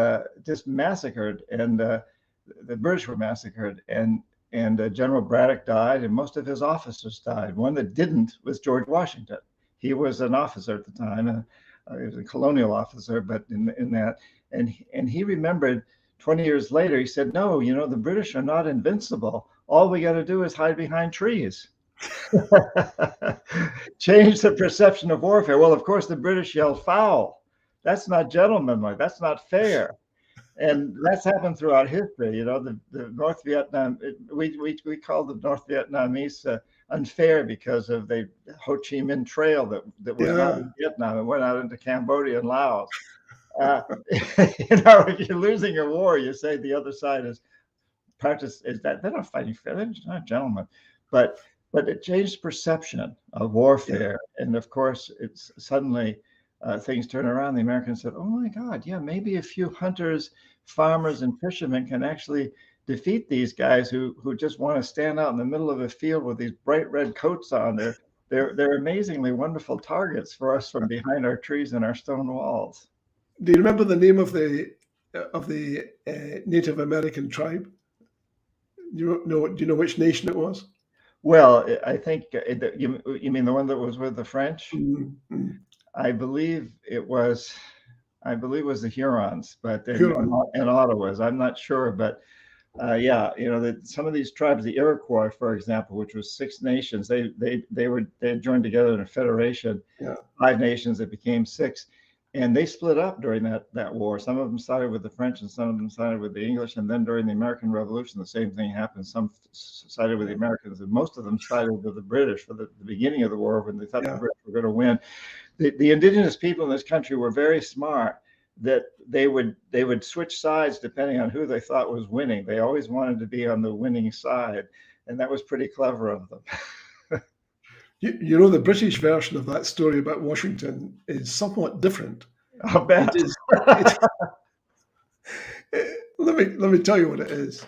just massacred. And the British were massacred. And General Braddock died, and most of his officers died. One that didn't was George Washington. He was an officer at the time. He was a colonial officer, but in that, and he remembered 20 years later, he said, "No, the British are not invincible. All we got to do is hide behind trees." Change the perception of warfare. Well, of course, the British yelled foul. That's not gentlemanlike. That's not fair. And that's happened throughout history. The North Vietnam, we called the North Vietnamese unfair because of the Ho Chi Minh Trail that was not in Vietnam. It went out into Cambodia and Laos. If you're losing a war, you say the other side is that they're not fighting fair. They're not gentlemen. But it changed perception of warfare. And of course, it's suddenly things turn around. The Americans said, "Oh my God, yeah, maybe a few hunters, farmers, and fishermen can actually defeat these guys who just want to stand out in the middle of a field with these bright red coats on. They're amazingly wonderful targets for us from behind our trees and our stone walls." Do you remember the name of the Native American tribe? Do you know which nation it was? Well, I think you mean the one that was with the French? Mm-hmm. I believe it was the Hurons, but in Ottawa. I'm not sure, but some of these tribes, the Iroquois, for example, which was 6 nations, they had joined together in a federation, 5 nations that became 6. And they split up during that war. Some of them sided with the French and some of them sided with the English. And then during the American Revolution, the same thing happened. Some sided with the Americans, and most of them sided with the British for the beginning of the war when they thought the British were going to win. The indigenous people in this country were very smart, that they would switch sides depending on who they thought was winning. They always wanted to be on the winning side. And that was pretty clever of them. The British version of that story about Washington is somewhat different. I'll bet. Let me tell you what it is.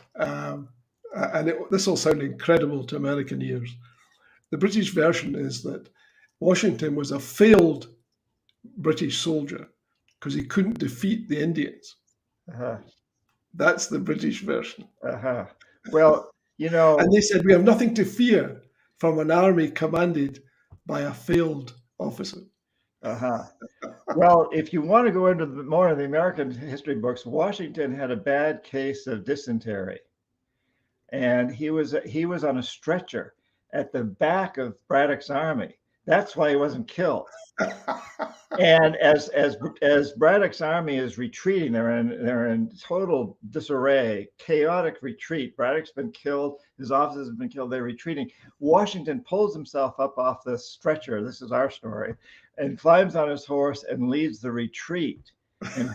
This will sound incredible to American ears. The British version is that Washington was a failed British soldier because he couldn't defeat the Indians. That's the British version. Well, You know, And they said, we have nothing to fear from an army commanded by a failed officer. uh-huh. Well, if you want to go into more of the American history books, Washington had a bad case of dysentery, and he was on a stretcher at the back of Braddock's army. That's why he wasn't killed. And as Braddock's army is retreating, they're in total disarray, chaotic retreat. Braddock's been killed, his officers have been killed, they're retreating. Washington pulls himself up off the stretcher, this is our story, and climbs on his horse and leads the retreat and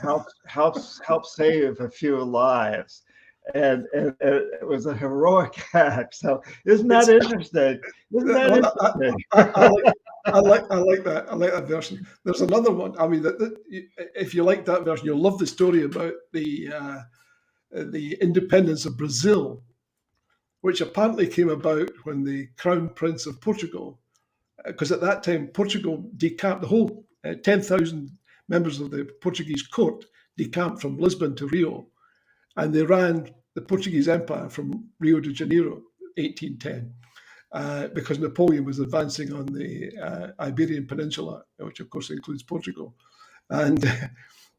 helps save a few lives. And it was a heroic act. So isn't that interesting? Isn't that interesting? I like that. I like that version. There's another one. I mean, if you like that version, you'll love the story about the independence of Brazil, which apparently came about when the Crown Prince of Portugal, because at that time Portugal decamped, the whole 10,000 members of the Portuguese court decamped from Lisbon to Rio, and they ran the Portuguese Empire from Rio de Janeiro, 1810. Because Napoleon was advancing on the Iberian Peninsula, which of course includes Portugal. And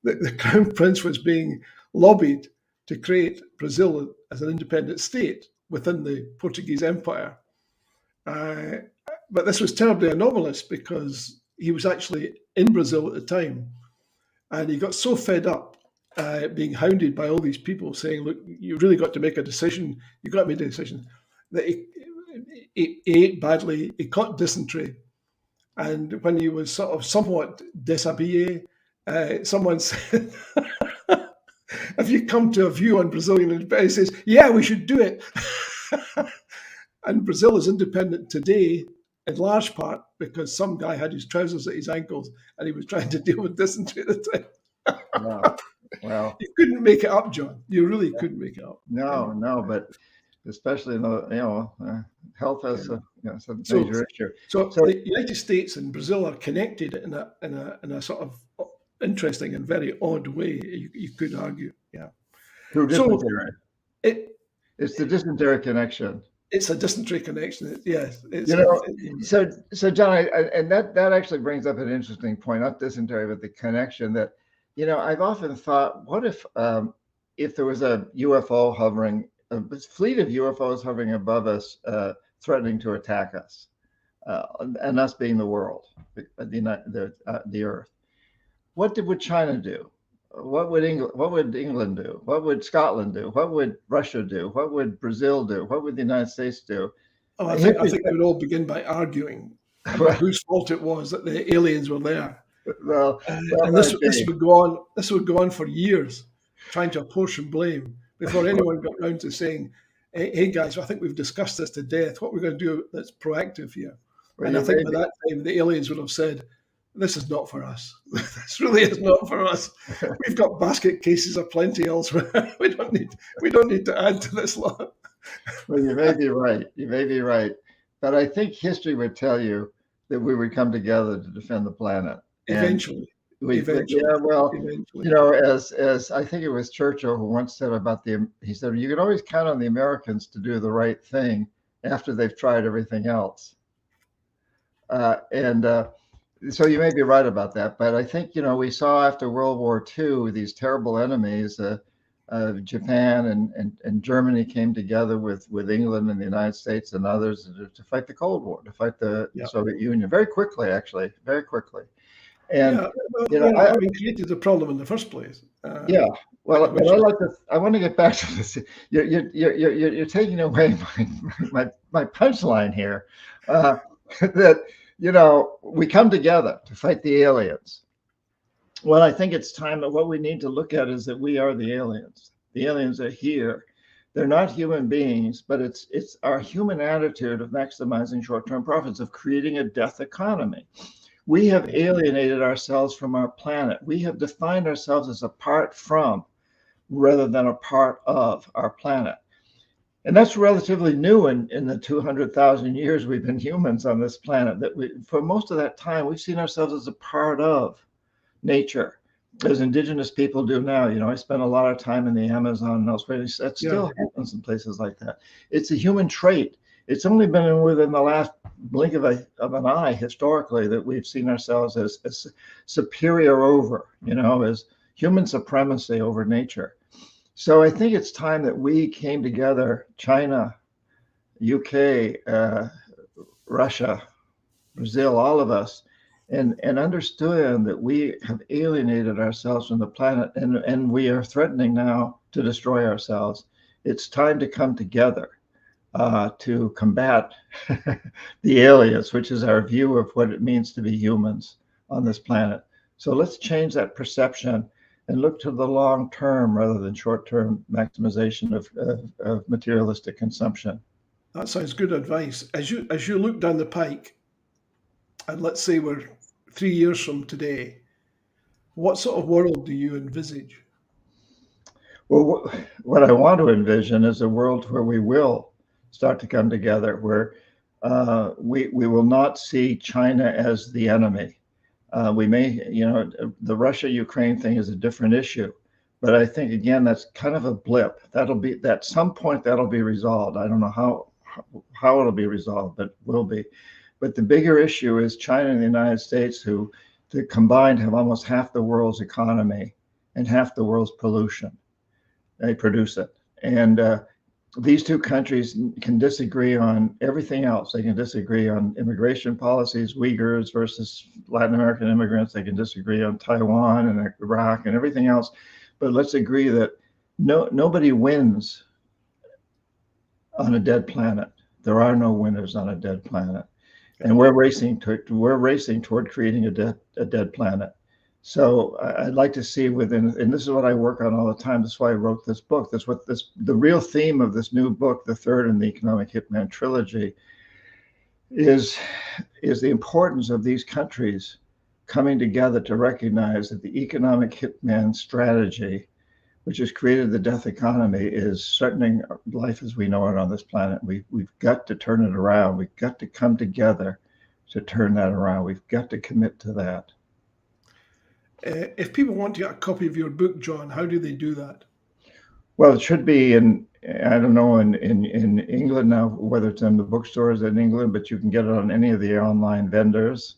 the Crown Prince was being lobbied to create Brazil as an independent state within the Portuguese Empire. But this was terribly anomalous because he was actually in Brazil at the time. And he got so fed up being hounded by all these people saying, look, you really got to make a decision. You've got to make a decision. That he ate badly, he caught dysentery. And when he was sort of somewhat déshabillé, someone said, have you come to a view on Brazilian independence? He says, yeah, we should do it. And Brazil is independent today in large part because some guy had his trousers at his ankles and he was trying to deal with dysentery at the time. Wow. Well, you couldn't make it up, John. You really couldn't make it up. No, but especially in the, health as a major issue. So the United States and Brazil are connected in a sort of interesting and very odd way. You could argue, yeah. Through dysentery. It's the dysentery connection. It's a dysentery connection. Yes. So John, and that actually brings up an interesting point, not dysentery, but the connection that, I've often thought, what if there was a UFO hovering, a fleet of UFOs hovering above us, threatening to attack us, and us being the world, the Earth. What would China do? What would England do? What would Scotland do? What would Russia do? What would Brazil do? What would the United States do? Oh, I think they would all begin by arguing about whose fault it was that the aliens were there. Well, and this would go on. This would go on for years, trying to apportion blame before anyone got round to saying, "Hey guys, I think we've discussed this to death. What we're going to do that's proactive here." And I think by that time the aliens would have said, "This is not for us. This really is not for us. We've got basket cases aplenty elsewhere. We don't need to add to this lot." Well, you may be right. You may be right. But I think history would tell you that we would come together to defend the planet. Eventually. Eventually. As I think it was Churchill who once said about he said, you can always count on the Americans to do the right thing after they've tried everything else. So you may be right about that. But I think, we saw after World War II, these terrible enemies, Japan and Germany came together with England and the United States and others to fight the Cold War, to fight the Soviet Union very quickly. And I created the problem in the first place. Well, I want to get back to this. You're taking away my punchline here. That we come together to fight the aliens. Well, I think it's time that what we need to look at is that we are the aliens. The aliens are here. They're not human beings, but it's our human attitude of maximizing short-term profits, of creating a death economy. We have alienated ourselves from our planet. We have defined ourselves as apart from rather than a part of our planet. And that's relatively new in the 200,000 years we've been humans on this planet. For most of that time, we've seen ourselves as a part of nature. as indigenous people do now. I spend a lot of time in the Amazon and elsewhere. That still Yeah. happens in places like that. It's a human trait. It's only been within the last blink of an eye historically that we've seen ourselves as superior over, as human supremacy over nature. So I think it's time that we came together, China, UK, Russia, Brazil, all of us, and understood that we have alienated ourselves from the planet, and we are threatening now to destroy ourselves. It's time to come together to combat the aliens, which is our view of what it means to be humans on this planet. So let's change that perception and look to the long term rather than short term maximization of materialistic consumption. That sounds good advice. As you look down the pike, and let's say we're 3 years from today, what sort of world do you envisage? Well, what I want to envision is a world where we will start to come together, where we will not see China as the enemy. We may, the Russia-Ukraine thing is a different issue, but I think again that's kind of a blip. That'll be at some point that'll be resolved. I don't know how it'll be resolved, but will be. But the bigger issue is China and the United States, who combined have almost half the world's economy and half the world's pollution. They produce it, and these two countries can disagree on everything else. They can disagree on immigration policies, Uyghurs versus Latin American immigrants. They can disagree on Taiwan and Iraq and everything else. But let's agree that nobody wins on a dead planet. There are no winners on a dead planet, and we're racing toward creating a dead planet. So I'd like to see and this is what I work on all the time. That's why I wrote this book. The real theme of this new book, the third in the Economic Hitman trilogy, is the importance of these countries coming together to recognize that the economic hitman strategy, which has created the death economy, is threatening life as we know it on this planet. We've got to turn it around. We've got to come together to turn that around. We've got to commit to that. If people want to get a copy of your book, John, how do they do that? Well, it should be in England now, whether it's in the bookstores in England, but you can get it on any of the online vendors.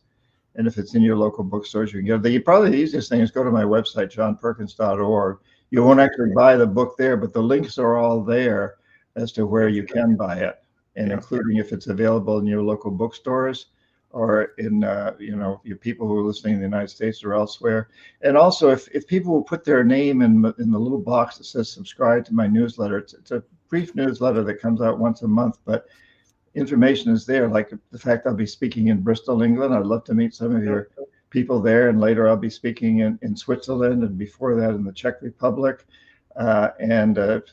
And if it's in your local bookstores, you can get it. Probably the easiest thing is go to my website, johnperkins.org. You won't actually buy the book there, but the links are all there as to where you can buy it, and including if it's available in your local bookstores or in your people who are listening in the United States or elsewhere. And also, if people will put their name in the little box that says subscribe to my newsletter, it's a brief newsletter that comes out once a month, but information is there, like the fact I'll be speaking in Bristol, England. I'd love to meet some of your people there, and later I'll be speaking in Switzerland, and before that in the Czech Republic.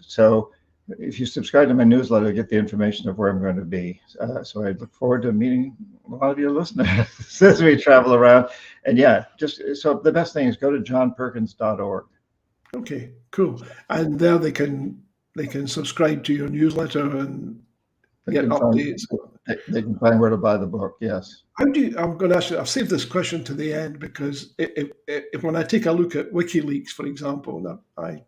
So if you subscribe to my newsletter, you get the information of where I'm going to be. So I look forward to meeting a lot of your listeners as we travel around. And so the best thing is go to johnperkins.org. Okay, cool. And there they can subscribe to your newsletter and get updates. They can find where to buy the book. Yes. I'm going to ask you, I've saved this question to the end because if when I take a look at WikiLeaks, for example, I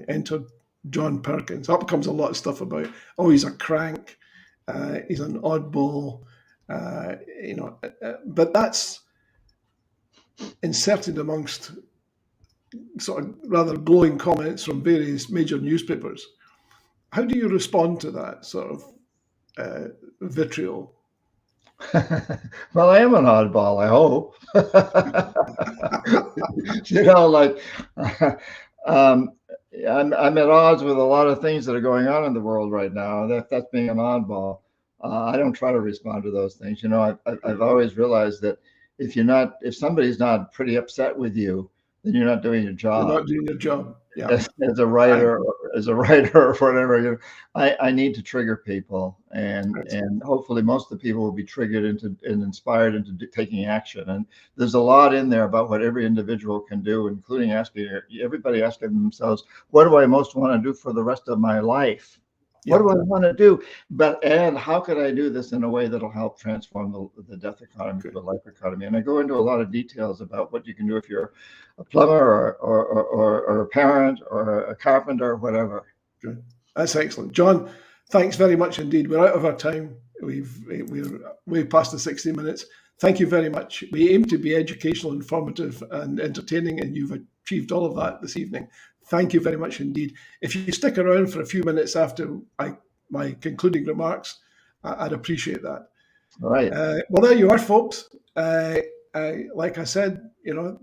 entered John Perkins, up comes a lot of stuff about, he's a crank, he's an oddball, but that's inserted amongst sort of rather glowing comments from various major newspapers. How do you respond to that sort of vitriol? Well, I am an oddball, I hope. I'm at odds with a lot of things that are going on in the world right now. That's being an oddball. I don't try to respond to those things. I've always realized that if somebody's not pretty upset with you, then you're not doing your job. You're not doing your job. Yeah. As a writer or whatever, I need to trigger people, and hopefully most of the people will be triggered and inspired into taking action. And there's a lot in there about what every individual can do, including everybody asking themselves, what do I most want to do for the rest of my life? What do I want to do? And how can I do this in a way that'll help transform the death economy to a life economy? And I go into a lot of details about what you can do if you're a plumber or a parent or a carpenter or whatever. Good. That's excellent. John, thanks very much indeed. We're out of our time. We're way past the 60 minutes. Thank you very much. We aim to be educational, informative, and entertaining, and you've achieved all of that this evening. Thank you very much indeed. If you stick around for a few minutes after my concluding remarks, I'd appreciate that. All right. Well, there you are, folks. Like I said,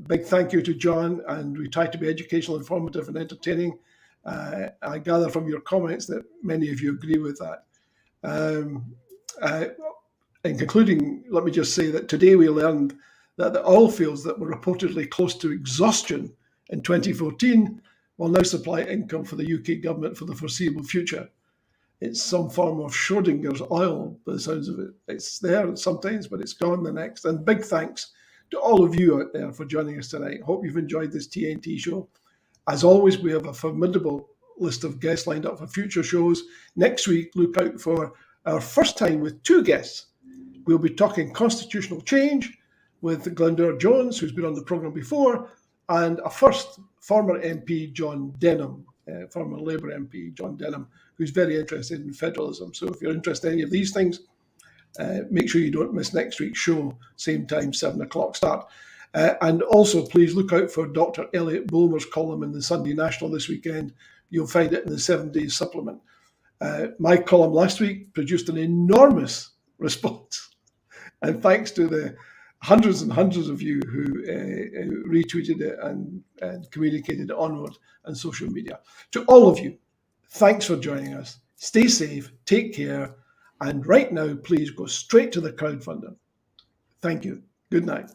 big thank you to John, and we try to be educational, informative, and entertaining. I gather from your comments that many of you agree with that. In concluding, let me just say that today we learned that the oil fields that were reportedly close to exhaustion in 2014 will now supply income for the UK government for the foreseeable future. It's some form of Schrodinger's oil, by the sounds of it. It's there sometimes, but it's gone the next. And big thanks to all of you out there for joining us tonight. Hope you've enjoyed this TNT show. As always, we have a formidable list of guests lined up for future shows. Next week, look out for our first time with two guests. We'll be talking constitutional change with Glendora Jones, who's been on the programme before, and a first former MP, John Denham, former Labour MP, John Denham, who's very interested in federalism. So if you're interested in any of these things, make sure you don't miss next week's show, same time, 7 o'clock start. And also, please look out for Dr. Elliot Bulmer's column in the Sunday National this weekend. You'll find it in the 7 Days supplement. My column last week produced an enormous response. And thanks to the hundreds and hundreds of you who retweeted it and communicated it onward on social media. To all of you, thanks for joining us. Stay safe, take care, and right now, please go straight to the crowdfunder. Thank you. Good night.